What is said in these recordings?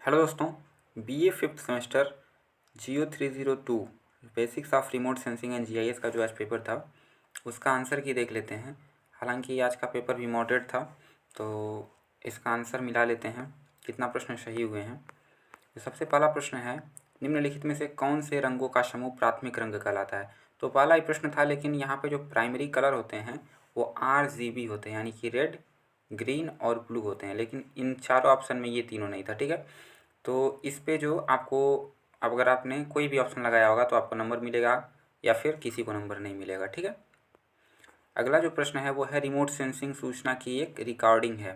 Hello दोस्तों, BA fifth semester Jio 302 basics of remote sensing and GIS का जो आज पेपर था उसका आंसर की देख लेते हैं। हालांकि आज का पेपर भी मॉडरेट था, तो इसका आंसर मिला लेते हैं कितना प्रश्न सही हुए हैं। तो सबसे पहला प्रश्न है, निम्नलिखित में से कौन से रंगों का समूह प्राथमिक रंग कहलाता है। तो पहला ही प्रश्न था, लेकिन यहाँ पे जो प्राइमरी कलर होते हैं वो RGB होते हैं, यानी कि रेड, ग्रीन और ब्लू होते हैं, लेकिन इन चारों ऑप्शन में ये तीनों नहीं था। ठीक है, तो इस पे जो आपको, अब अगर आपने कोई भी ऑप्शन लगाया होगा तो आपको नंबर मिलेगा या फिर किसी को नंबर नहीं मिलेगा। ठीक है, अगला जो प्रश्न है वो है, रिमोट सेंसिंग सूचना की एक रिकॉर्डिंग है,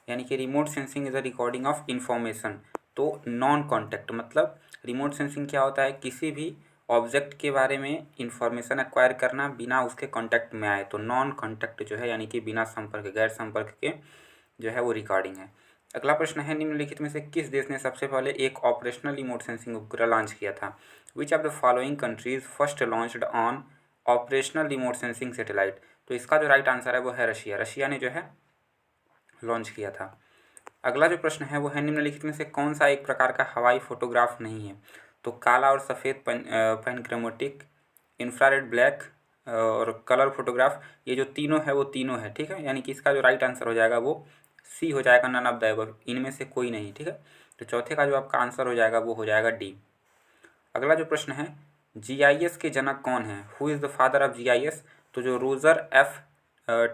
यानी कि remote sensing is a recording of information. तो नॉन कॉन्टैक्ट मतलब रिमोट सेंसिंग क्या होता है, किसी भी ऑब्जेक्ट के बारे में इंफॉर्मेशन एक्वायर करना बिना उसके कॉन्टैक्ट में आए। तो नॉन कॉन्टैक्ट जो है, यानी कि बिना संपर्क, गैर संपर्क के जो है वो रिकॉर्डिंग है। अगला प्रश्न है, निम्नलिखित में से किस देश ने सबसे पहले एक ऑपरेशनल रिमोट सेंसिंग उपग्रह लॉन्च किया था। विच of the following countries first launched on operational remote sensing satellite. तो इसका जो राइट आंसर है वो है रशिया। रशिया ने जो है लॉन्च किया था। अगला जो प्रश्न है वो है, निम्नलिखित में से कौन सा एक प्रकार का हवाई फोटोग्राफ नहीं है। तो काला और सफ़ेद पैनक्रोमेटिक, इंफ्रारेड ब्लैक और कलर फोटोग्राफ, ये जो तीनों है वो तीनों है। ठीक है, यानी कि इसका जो राइट आंसर हो जाएगा वो सी हो जाएगा, नन ऑफ द अबव, इनमें से कोई नहीं। ठीक है, तो चौथे का जो आपका आंसर हो जाएगा वो हो जाएगा डी। अगला जो प्रश्न है, जीआईएस के जनक कौन है। Who is the father of GIS. तो जो रोजर एफ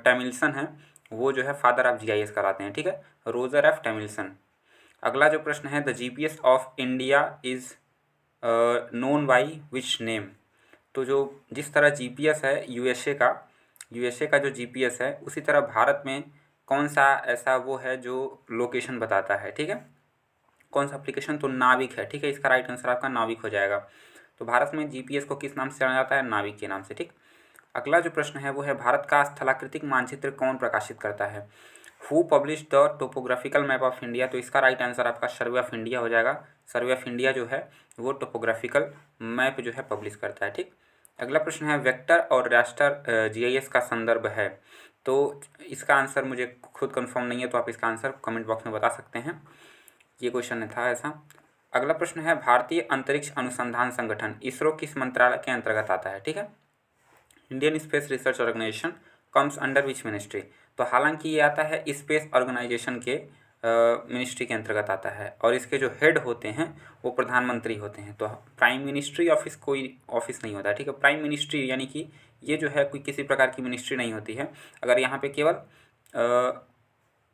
टैमिल्सन है वो जो है फादर ऑफ जीआईएस कहलाते हैं। ठीक है, रोजर एफ टैमिल्सन। अगला जो प्रश्न है, the GPS of India is known by which name. तो जो जिस तरह जीपीएस है यूएसए का जो जीपीएस है, उसी तरह भारत में कौन सा ऐसा वो है जो लोकेशन बताता है। ठीक है, कौन सा एप्लीकेशन, तो नाविक है। ठीक है, इसका राइट आंसर आपका नाविक हो जाएगा। तो भारत में जीपीएस को किस नाम से जाना जाता है, नाविक के नाम से। ठीक, अगला जो प्रश्न है वो है, भारत का स्थलाकृतिक मानचित्र कौन प्रकाशित करता है। Who publish the topographical map of India. तो इसका राइट आंसर आपका सर्वे ऑफ इंडिया हो जाएगा। सर्वे ऑफ इंडिया जो है वो टोपोग्राफिकल मैप जो है पब्लिश करता है। ठीक, अगला प्रश्न है, वेक्टर और रास्टर जीआईएस का संदर्भ है। तो इसका आंसर मुझे खुद कंफर्म नहीं है, तो आप इसका आंसर कमेंट बॉक्स में बता सकते हैं। ये क्वेश्चन था ऐसा। अगला प्रश्न है, भारतीय अंतरिक्ष अनुसंधान संगठन इसरो किस मंत्रालय के अंतर्गत आता है। ठीक है, Indian Space Research Organisation comes under which ministry. तो हालांकि ये आता है स्पेस ऑर्गेनाइजेशन के मिनिस्ट्री के अंतर्गत आता है, और इसके जो हेड होते हैं वो प्रधानमंत्री होते हैं। तो प्राइम मिनिस्ट्री ऑफिस कोई ऑफिस नहीं होता है। ठीक है, प्राइम मिनिस्ट्री यानी कि ये जो है कोई किसी प्रकार की मिनिस्ट्री नहीं होती है। अगर यहाँ पे केवल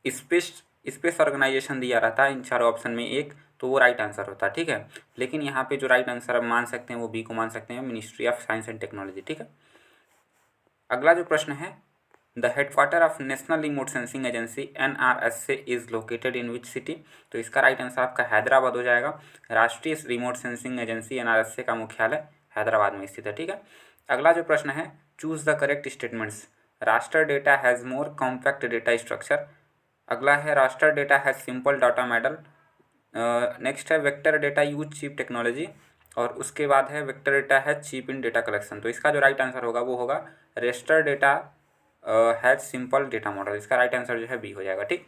स्पेस स्पेस ऑर्गेनाइजेशन दिया रहता है इन चारों ऑप्शन में एक, तो वो राइट आंसर होता है। ठीक है, लेकिन यहाँ पे जो राइट आंसर आप मान सकते हैं वो बी को मान सकते हैं, ministry of science and technology. ठीक है, अगला जो प्रश्न है, the headquarter of national remote sensing agency NRSA is located in which city. तो इसका राइट आंसर आपका हैदराबाद हो जाएगा। राष्ट्रीय रिमोट सेंसिंग एजेंसी NRSA का मुख्यालय हैदराबाद में स्थित है। ठीक है, अगला जो प्रश्न है, choose the correct statements. Raster data has more compact data structure. अगला है, raster data has simple data model. Next है, vector data use cheap technology. और उसके बाद है, वेक्टर डेटा है चीप इन डेटा कलेक्शन। तो इसका जो राइट आंसर होगा वो होगा, raster data has simple data model. इसका राइट आंसर जो है बी हो जाएगा। ठीक,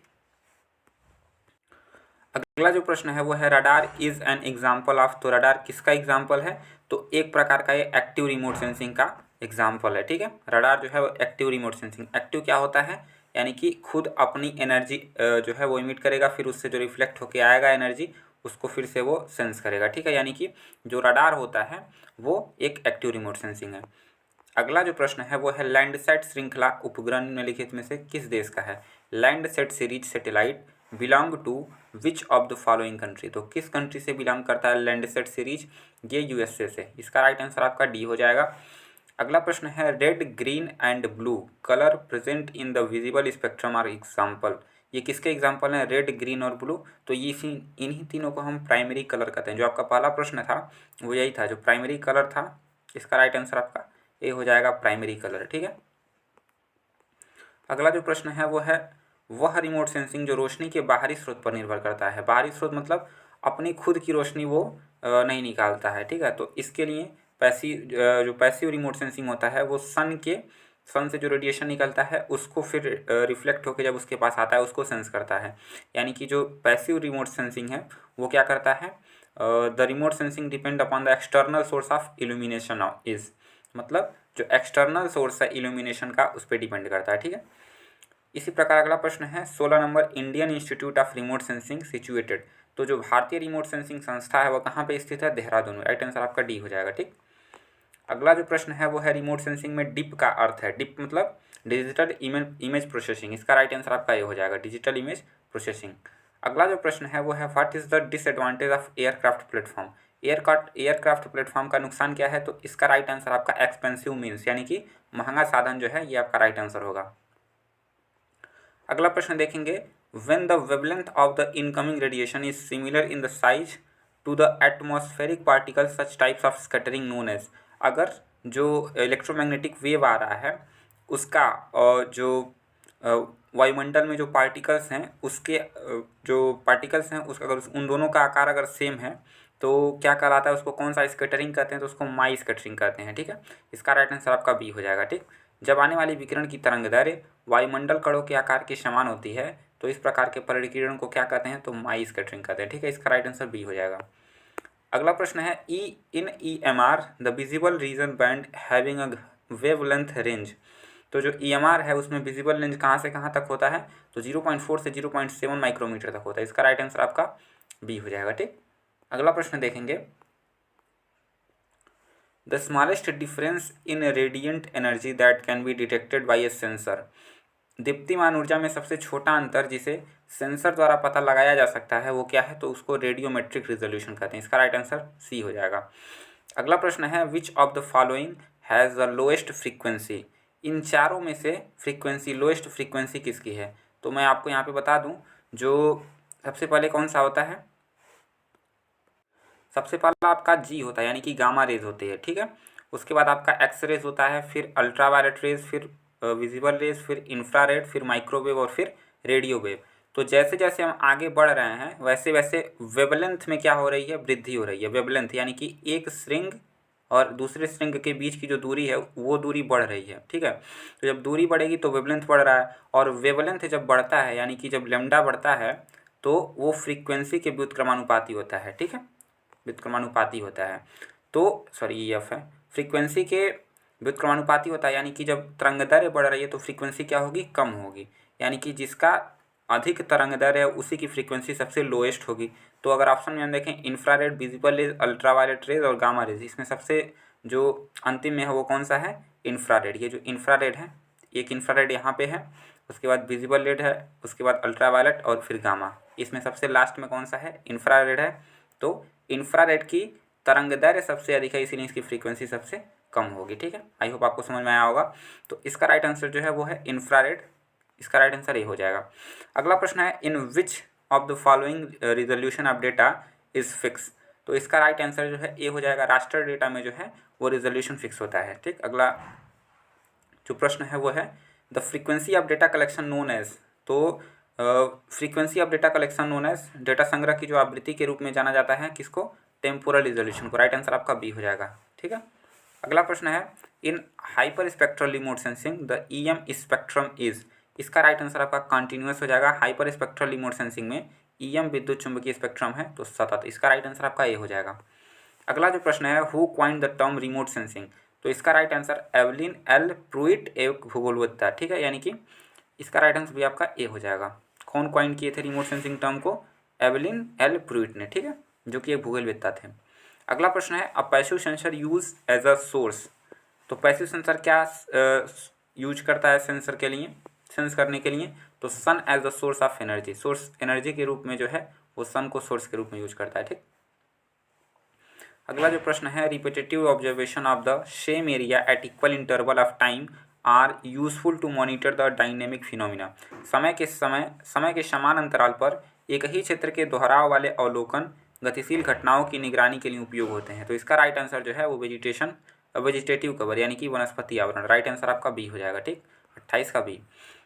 अगला जो प्रश्न है वो है, radar is an example of. तो रडार किसका एग्जाम्पल है, तो एक प्रकार का ये एक्टिव रिमोट सेंसिंग का एग्जाम्पल है। ठीक है, रडार जो है वो एक्टिव रिमोट सेंसिंग। एक्टिव क्या होता है, यानी कि खुद अपनी एनर्जी जो है वो इमिट करेगा, फिर उससे जो रिफ्लेक्ट होके आएगा एनर्जी उसको फिर से वो सेंस करेगा। ठीक है, यानी कि जो रडार होता है वो एक एक्टिव रिमोट सेंसिंग है। अगला जो प्रश्न है वो है, लैंडसेट श्रृंखला उपग्रह निम्नलिखित में से किस देश का है। Landsat series satellite belong to which of the following country. तो किस कंट्री से बिलोंग करता है लैंडसेट सीरीज, ये यूएसए से। इसका राइट आंसर आपका डी हो जाएगा। अगला प्रश्न है, red, green and blue colour present in the visible spectrum are example. ये किसके एग्जाम्पल हैं, रेड, ग्रीन और ब्लू। तो ये इन्हीं तीनों को हम प्राइमरी कलर कहते हैं। जो आपका पहला प्रश्न था वो यही था, जो प्राइमरी कलर था। इसका राइट आंसर आपका ए हो जाएगा, प्राइमरी कलर। ठीक है, अगला जो प्रश्न है वो है, वह रिमोट सेंसिंग जो रोशनी के बाहरी स्रोत पर निर्भर करता है। बाहरी स्रोत मतलब अपनी खुद की रोशनी वो नहीं निकालता है। ठीक है, तो इसके लिए जो पैसिव रिमोट सेंसिंग होता है वो सन से जो रेडिएशन निकलता है उसको फिर रिफ्लेक्ट होकर जब उसके पास आता है उसको सेंस करता है। यानी कि जो पैसिव रिमोट सेंसिंग है वो क्या करता है, the remote sensing depend upon the external source of illumination is, मतलब जो एक्सटर्नल सोर्स है इल्यूमिनेशन का उस पर डिपेंड करता है। ठीक है, इसी प्रकार अगला प्रश्न है 16 number, Indian institute of remote sensing situated. तो जो भारतीय रिमोट सेंसिंग संस्था है वो कहाँ पे स्थित है, देहरादून में। राइट आंसर आपका डी हो जाएगा। ठीक, अगला जो प्रश्न है वो है रिमोट सेंसिंग में डिप का अर्थ है, डिप मतलब डिजिटल इमेज प्रोसेसिंग। इसका राइट आंसर आपका ये हो जाएगा, डिजिटल इमेज प्रोसेसिंग। अगला जो प्रश्न है वो है what is the disadvantage of aircraft platform. Aircraft platform का नुकसान क्या है, तो इसका राइट आंसर आपका एक्सपेंसिव मीन्स यानी कि महंगा साधन जो है ये आपका राइट आंसर होगा। अगला प्रश्न देखेंगे, when the wavelength of the incoming radiation is similar in the size to the atmospheric particle such types of scattering known as. अगर जो इलेक्ट्रोमैग्नेटिक वेव आ रहा है उसका जो वायुमंडल में जो पार्टिकल्स हैं उसके जो पार्टिकल्स हैं उसका अगर उन दोनों का आकार अगर सेम है तो क्या कहलाता है, उसको कौन सा स्कैटरिंग कहते हैं, तो उसको माई स्कैटरिंग कहते हैं। ठीक है, इसका राइट आंसर आपका बी हो जाएगा। ठीक, जब आने वाली विकिरण की तरंगदैर्घ्य वायुमंडल कणों के आकार के समान होती है तो इस प्रकार के परिकिरण को क्या कहते हैं, तो माई स्कैटरिंग कहते हैं। ठीक है, इसका राइट आंसर बी हो जाएगा। अगला प्रश्न है इन EMR the visible region band having a wavelength range. तो जो EMR है उसमें विजिबल रेंज कहाँ से कहाँ तक होता है, तो 0.4 से 0.7 माइक्रोमीटर तक होता है। इसका राइट आंसर आपका बी हो जाएगा। ठीक, अगला प्रश्न देखेंगे, the smallest difference in radiant energy that can be detected by a sensor. दीप्तिमान ऊर्जा में सबसे छोटा अंतर जिसे सेंसर द्वारा पता लगाया जा सकता है वो क्या है, तो उसको रेडियोमेट्रिक रिजोल्यूशन कहते हैं। इसका राइट आंसर सी हो जाएगा। अगला प्रश्न है which of the following has the lowest frequency. इन चारों में से फ्रीक्वेंसी लोएस्ट फ्रीक्वेंसी किसकी है, तो मैं आपको यहाँ पे बता दूँ, जो सबसे पहले कौन सा होता है, सबसे पहला आपका जी होता है यानी कि गामा रेज होती है। ठीक है, उसके बाद आपका एक्स रेज होता है, फिर अल्ट्रावायलेट रेज, फिर विजिबल रेज, फिर इंफ्रारेड, फिर माइक्रोवेव और फिर रेडियो वेव। तो जैसे जैसे हम आगे बढ़ रहे हैं वैसे वैसे वेवलेंथ में क्या हो रही है, वृद्धि हो रही है। वेवलेंथ यानी कि एक श्रृंग और दूसरे श्रृंग के बीच की जो दूरी है वो दूरी बढ़ रही है। ठीक है, तो जब दूरी बढ़ेगी तो वेवलेंथ बढ़ रहा है, और वेवलेंथ जब बढ़ता है यानी कि जब लैम्डा बढ़ता है तो वो फ्रीक्वेंसी के व्युत्क्रमानुपाती होता है। ठीक है, व्युत्क्रमानुपाती होता है, तो सॉरी ये एफ है, फ्रीक्वेंसी के व्युत्क्रमानुपाती होता है, यानी कि जब तरंगदैर्घ्य बढ़ रही है तो फ्रीक्वेंसी क्या होगी, कम होगी। यानी कि जिसका अधिक तरंगदैर्घ्य है उसी की फ्रीक्वेंसी सबसे लोएस्ट होगी। तो अगर ऑप्शन में हम देखें infrared, visible raise, ultraviolet rays और गामा रेज, इसमें सबसे जो अंतिम में है वो कौन सा है, इंफ्रारेड। ये जो इंफ्रारेड है, एक इंफ्रारेड यहाँ पे है, उसके बाद विजिबल रेड है, उसके बाद अल्ट्रावायलेट और फिर गामा। इसमें सबसे लास्ट में कौन सा है, इंफ्रारेड है। तो इंफ्रारेड की तरंगदैर्घ्य सबसे अधिक है इसीलिए इसकी फ्रीक्वेंसी सबसे कम होगी। ठीक है, आई होप आपको समझ में आया होगा। तो इसका राइट आंसर जो है वो है इंफ्रारेड। इसका राइट आंसर ये हो जाएगा। अगला प्रश्न है in which of the following resolution of data is fix. तो इसका राइट आंसर जो है ए हो जाएगा। रास्टर डेटा में जो है वो रिजोल्यूशन फिक्स होता है। ठीक, अगला जो प्रश्न है वो है the frequency of data collection known as. तो frequency of data collection known as, data संग्रह की जो आवृत्ति के रूप में जाना जाता है किसको, टेम्पोरल रिजोल्यूशन को। राइट आंसर आपका बी हो जाएगा। ठीक है, अगला प्रश्न है इन hyper spectral remote sensing the EM spectrum is. इसका राइट आंसर आपका कंटिन्यूअस हो जाएगा। हाइपर स्पेक्ट्रल रिमोट सेंसिंग में EM विद्युत चुंबकीय स्पेक्ट्रम है तो सतत। इसका राइट आंसर आपका ए हो जाएगा। अगला जो प्रश्न है who coined the term remote sensing. तो इसका right answer Evelyn L Pruitt एक भूगोलवेत्ता। ठीक है, यानी कि इसका राइट आंसर भी आपका ए हो जाएगा। कौन क्वाइन किए थे रिमोट सेंसिंग टर्म को, एवलिन एल प्रूइट ने। ठीक है, जो कि एक भूगोलवेत्ता थे। अगला प्रश्न है a passive sensor use as a source. तो पैसिव सेंसर क्या यूज करता है सेंसर के लिए, सेंस करने के लिए, तो sun as the source of energy. Source energy के रूप में जो है वो सन को सोर्स के रूप में यूज करता है। ठीक, अगला जो प्रश्न है repetitive observation of the same area at equal interval of time are useful to monitor the dynamic phenomena. समय के समान अंतराल पर एक ही क्षेत्र के दोहराव वाले अवलोकन गतिशील घटनाओं की निगरानी के लिए उपयोग होते हैं। तो इसका राइट आंसर जो है वो वेजिटेटिव कवर यानी कि वनस्पति आवरण। राइट आंसर आपका बी हो जाएगा। ठीक, 28 का बी।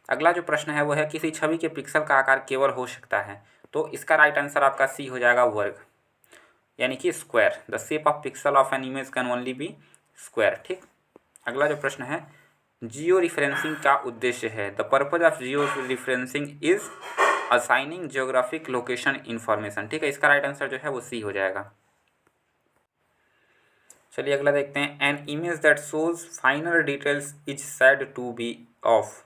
अगला जो प्रश्न है वो है किसी छवि के पिक्सल का आकार केवल हो सकता है। तो इसका राइट आंसर आपका सी हो जाएगा, वर्ग यानी कि square. The shape of pixel of an image can only be square. ठीक, अगला जो प्रश्न है जियो रिफरेंसिंग का उद्देश्य है। The purpose of Jio referencing is assigning geographic location information. ठीक है, इसका राइट आंसर जो है वो सी हो जाएगा। चलिए अगला देखते हैं। An image that shows finer details is said to be of.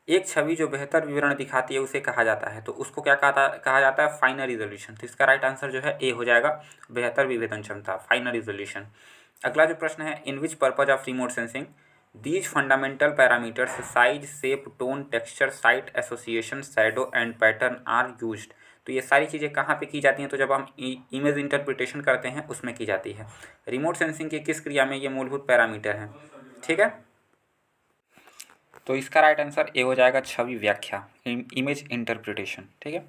एक छवि जो बेहतर विवरण दिखाती है उसे कहा जाता है, तो उसको क्या कहा जाता है? फाइनर रिजोल्यूशन। तो इसका राइट आंसर जो है ए हो जाएगा, बेहतर विभेदन क्षमता, फाइनर रिजोल्यूशन। अगला जो प्रश्न है, in which purpose of remote sensing these fundamental parameters size, shape, tone, texture, site association, shadow and pattern are used. तो ये सारी चीज़ें कहाँ पे की जाती हैं? तो जब हम इमेज इंटरप्रिटेशन करते हैं उसमें की जाती है। रिमोट सेंसिंग की किस क्रिया में ये मूलभूत पैरामीटर हैं? ठीक है, तो इसका राइट आंसर ए हो जाएगा, छवि व्याख्या, इमेज इंटरप्रिटेशन। ठीक है,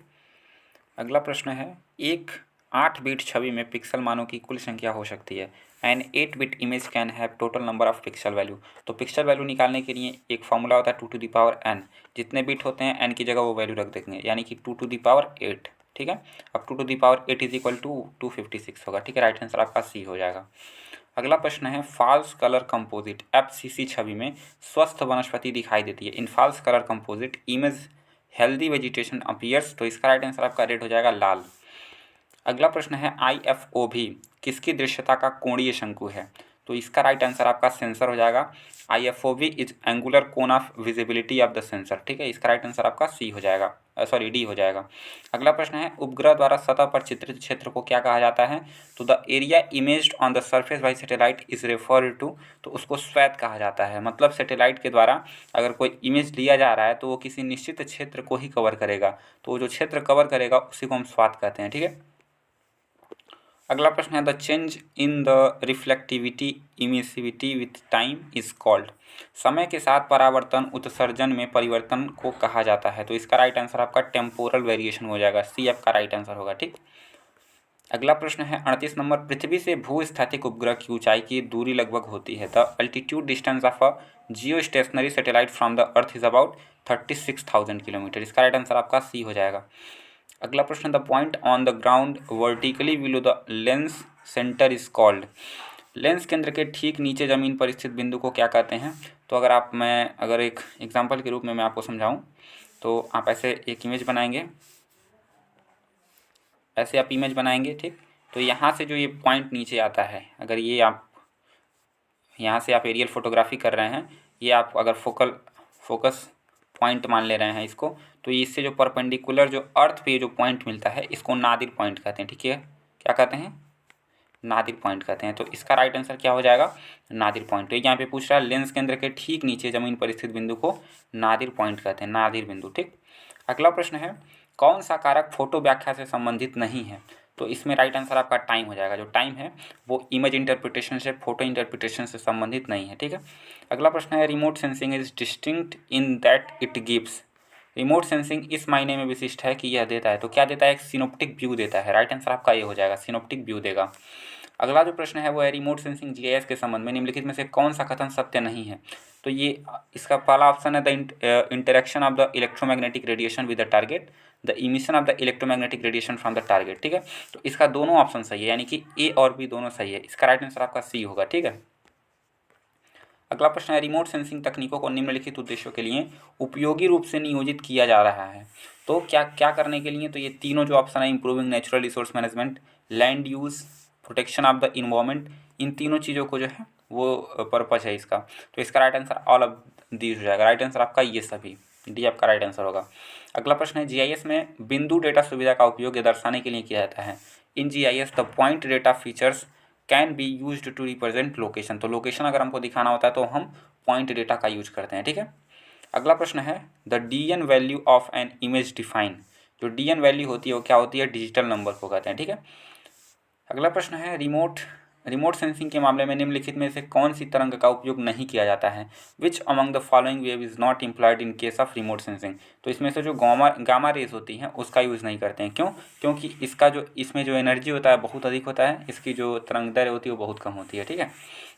अगला प्रश्न है, एक 8 बिट छवि में पिक्सल मानों की कुल संख्या हो सकती है। An 8 bit image can have total number of pixel value. तो पिक्सल वैल्यू निकालने के लिए एक फॉर्मूला होता है 2 टू द पावर n। जितने बिट होते हैं n की जगह वो वैल्यू रख देंगे, यानी कि 2 टू द पावर 8। ठीक है, अब 2 to the power 8 is equal to 256 होगा। ठीक है, राइट आंसर आपका सी हो जाएगा। अगला प्रश्न है, फॉल्स कलर कंपोजिट FCC छवि में स्वस्थ वनस्पति दिखाई देती है। In false colour composite image healthy vegetation appears. तो इसका राइट आंसर आपका रेड हो जाएगा, लाल। अगला प्रश्न है, IFOV किसकी दृश्यता का कोणीय शंकु है? तो इसका राइट आंसर आपका सेंसर हो जाएगा। IFOV is angular cone of visibility of the sensor. ठीक है, इसका राइट आंसर आपका सी हो जाएगा, सॉरी डी हो जाएगा। अगला प्रश्न है, उपग्रह द्वारा सतह पर चित्रित क्षेत्र को क्या कहा जाता है? तो the area imaged on the surface by satellite is referred to. तो उसको स्वैत कहा जाता है, मतलब सैटेलाइट के द्वारा अगर कोई इमेज लिया जा रहा है तो वो किसी निश्चित क्षेत्र को ही कवर करेगा, तो वो जो क्षेत्र कवर करेगा उसी को हम स्वात कहते हैं। ठीक है, अगला प्रश्न है, the change in the reflectivity emissivity with time is called. समय के साथ परावर्तन उत्सर्जन में परिवर्तन को कहा जाता है। तो इसका राइट आंसर आपका टेम्पोरल वेरिएशन हो जाएगा, सी आपका राइट आंसर होगा। ठीक, अगला प्रश्न है 38 नंबर, पृथ्वी से भूस्थैतिक उपग्रह की ऊंचाई की दूरी लगभग होती है। The altitude distance of a Jio stationery satellite from the earth is about 36,000 kilometre. इसका राइट आंसर आपका सी हो जाएगा। अगला प्रश्न, the point on the ground vertically below the lens centre is called. Lens केंद्र के ठीक नीचे जमीन पर स्थित बिंदु को क्या कहते हैं? तो अगर एक एग्जांपल के रूप में मैं आपको समझाऊं तो आप ऐसे एक इमेज बनाएंगे, ऐसे आप इमेज बनाएंगे। ठीक, तो यहाँ से जो ये पॉइंट नीचे आता है, अगर ये आप यहाँ से आप एरियल फोटोग्राफी कर रहे हैं, ये आप अगर फोकस पॉइंट मान ले रहे हैं इसको, तो इससे जो परपेंडिकुलर जो अर्थ पे जो पॉइंट मिलता है इसको नादिर पॉइंट कहते हैं। ठीक है, क्या कहते हैं? नादिर पॉइंट कहते हैं। तो इसका राइट आंसर क्या हो जाएगा? नादिर पॉइंट। तो यहाँ पे पूछ रहा है, लेंस केंद्र के ठीक नीचे जमीन पर स्थित बिंदु को नादिर पॉइंट कहते हैं, नादिर बिंदु। ठीक, अगला प्रश्न है, कौन सा कारक फोटो व्याख्या से संबंधित नहीं है? तो इसमें राइट आंसर आपका टाइम हो जाएगा। जो टाइम है वो इमेज इंटरप्रिटेशन से, फोटो इंटरप्रिटेशन से संबंधित नहीं है। ठीक है, अगला प्रश्न है, remote sensing is distinct in that it gives. Remote sensing इस मायने में विशिष्ट है कि यह देता है। तो क्या देता है? एक सिनोप्टिक व्यू देता है। राइट आंसर आपका ये हो जाएगा, सिनोप्टिक व्यू देगा। अगला जो प्रश्न है वो है, रिमोट सेंसिंग GIS के संबंध में निम्नलिखित में से कौन सा कथन सत्य नहीं है? तो ये इसका पहला ऑप्शन है, the interaction of the electromagnetic radiation with the target, the emission of the electromagnetic radiation from the target. ठीक है, तो इसका दोनों ऑप्शन सही है, यानी कि ए और बी दोनों सही है। इसका राइट आंसर आपका सी होगा। ठीक है, अगला प्रश्न है, रिमोट सेंसिंग तकनीकों को निम्नलिखित उद्देश्यों के लिए उपयोगी रूप से नियोजित किया जा रहा है। तो क्या क्या करने के लिए? तो ये तीनों जो ऑप्शन है, improving natural resource management, land use, protection of the environment, इन तीनों चीज़ों को जो है वो पर्पज है इसका। तो इसका right answer all of these हो जाएगा। राइट आंसर आपका ये सभी, डी आपका राइट आंसर होगा। अगला प्रश्न है, GIS में बिंदु डेटा सुविधा का उपयोग दर्शाने के लिए किया जाता है। In GIS the point data features can be used to represent location. तो लोकेशन अगर हमको दिखाना होता है तो हम पॉइंट डेटा का यूज करते हैं। ठीक है, अगला प्रश्न है, the DN value of an image define. जो DN वैल्यू होती है वो क्या होती है? डिजिटल नंबर को कहते हैं। ठीक है, अगला प्रश्न है, रिमोट सेंसिंग के मामले में निम्नलिखित में से कौन सी तरंग का उपयोग नहीं किया जाता है? Which among the following wave is not employed in case of remote sensing. तो इसमें से जो गामा रेज होती हैं उसका यूज़ नहीं करते हैं। क्यों? क्योंकि इसमें जो एनर्जी होता है बहुत अधिक होता है, इसकी जो तरंग दैर्घ्य होती है वो बहुत कम होती है। ठीक है,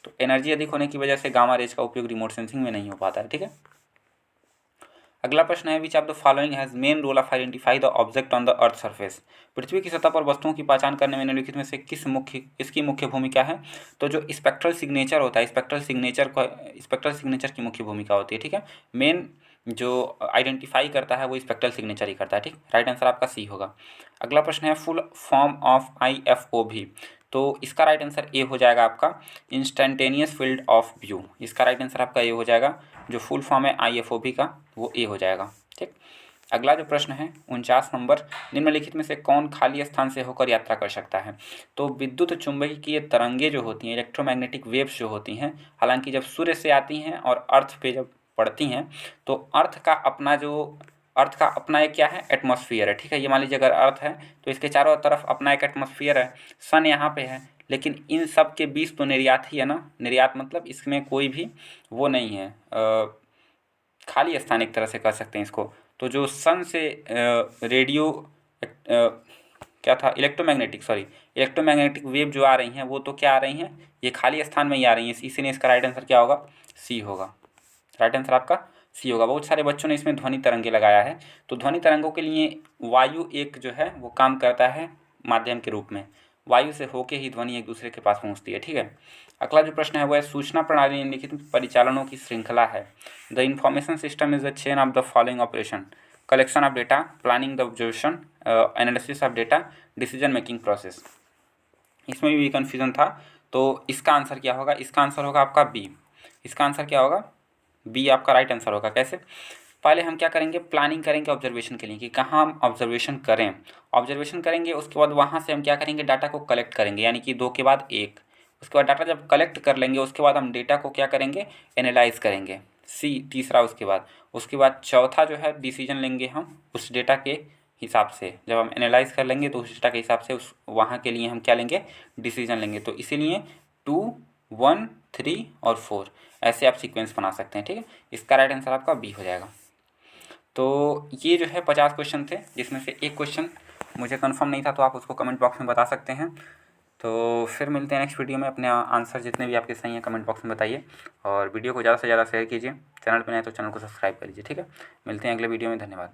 तो एनर्जी अधिक होने की वजह से गामा रेज का उपयोग रिमोट सेंसिंग में नहीं हो पाता है। ठीक है, अगला प्रश्न है, which of the following has main role of identify the object on the earth surface. पृथ्वी की सतह पर वस्तुओं की पहचान करने में निम्नलिखित में से इसकी मुख्य भूमिका है? तो जो स्पेक्ट्रल सिग्नेचर होता है, स्पेक्ट्रल सिग्नेचर की मुख्य भूमिका होती है। ठीक है, मेन जो आइडेंटिफाई करता है वो स्पेक्ट्रल सिग्नेचर ही करता है। ठीक, राइट आंसर आपका सी होगा। अगला प्रश्न है फुल फॉर्म ऑफ IFOV, तो इसका राइट आंसर ए हो जाएगा आपका इंस्टेंटेनियस फील्ड ऑफ व्यू। इसका राइट आंसर आपका ए हो जाएगा, जो फुल फॉर्म है IFOV का वो ए हो जाएगा। ठीक, अगला जो प्रश्न है 49 नंबर, निम्नलिखित में से कौन खाली स्थान से होकर यात्रा कर सकता है? तो विद्युत चुंबकीय तरंगे जो होती हैं, इलेक्ट्रोमैग्नेटिक वेव्स जो होती हैं, हालांकि जब सूर्य से आती हैं और अर्थ पे जब पड़ती हैं तो अर्थ का अपना एक क्या है, एटमॉस्फेयर है। ठीक है, ये मान लीजिए अगर अर्थ है तो इसके चारों तरफ अपना एक एटमॉस्फेयर है, सन यहाँ पे है, लेकिन इन सब के बीच तो निर्यात ही है ना। निर्यात मतलब इसमें कोई भी वो नहीं है, खाली स्थान एक तरह से कर सकते हैं इसको। तो जो सन से रेडियो क्या था, इलेक्ट्रोमैग्नेटिक वेव जो आ रही हैं वो तो क्या आ रही हैं, ये खाली स्थान में ही आ रही हैं, इसीलिए इसका राइट आंसर क्या होगा, सी होगा। राइट आंसर आपका सी होगा। बहुत सारे बच्चों ने इसमें ध्वनि तरंगे लगाया है, तो ध्वनि तरंगों के लिए वायु एक जो है वो काम करता है माध्यम के रूप में, वायु से होके ही ध्वनि एक दूसरे के पास पहुंचती है। ठीक है, अगला जो प्रश्न है वो है सूचना प्रणाली निम्नलिखित परिचालनों की श्रृंखला है। The information system is the chain of the following operation, collection of data, planning the observation, analysis of data, decision making process. इसमें भी कन्फ्यूजन था, तो इसका आंसर क्या होगा, इसका आंसर होगा आपका बी। इसका आंसर क्या होगा, बी आपका राइट आंसर होगा। कैसे, पहले हम क्या करेंगे, प्लानिंग करेंगे ऑब्जर्वेशन के लिए कि कहाँ हम ऑब्जर्वेशन करें। ऑब्जर्वेशन करेंगे, उसके बाद वहाँ से हम क्या करेंगे, डाटा को कलेक्ट करेंगे, यानी कि 2 के बाद 1। उसके बाद डाटा जब कलेक्ट कर लेंगे उसके बाद हम डेटा को क्या करेंगे, एनालाइज करेंगे, सी तीसरा। उसके बाद चौथा जो है डिसीजन लेंगे हम उस डेटा के हिसाब से। जब हम एनालाइज कर लेंगे तो उस डेटा के हिसाब से उस वहाँ के लिए हम क्या लेंगे, डिसीजन लेंगे। तो इसीलिए 2, 1, 3 और 4 ऐसे आप सीक्वेंस बना सकते हैं। ठीक है, इसका राइट आंसर आपका बी हो जाएगा। तो ये जो है 50 क्वेश्चन थे, जिसमें से एक क्वेश्चन मुझे कंफर्म नहीं था, तो आप उसको कमेंट बॉक्स में बता सकते हैं। तो फिर मिलते हैं नेक्स्ट वीडियो में। अपने आंसर जितने भी आपके सही हैं कमेंट बॉक्स में बताइए, और वीडियो को ज़्यादा से ज़्यादा शेयर कीजिए। चैनल पर नए तो चैनल को सब्सक्राइब कर लीजिए। ठीक है, मिलते हैं अगले वीडियो में, धन्यवाद।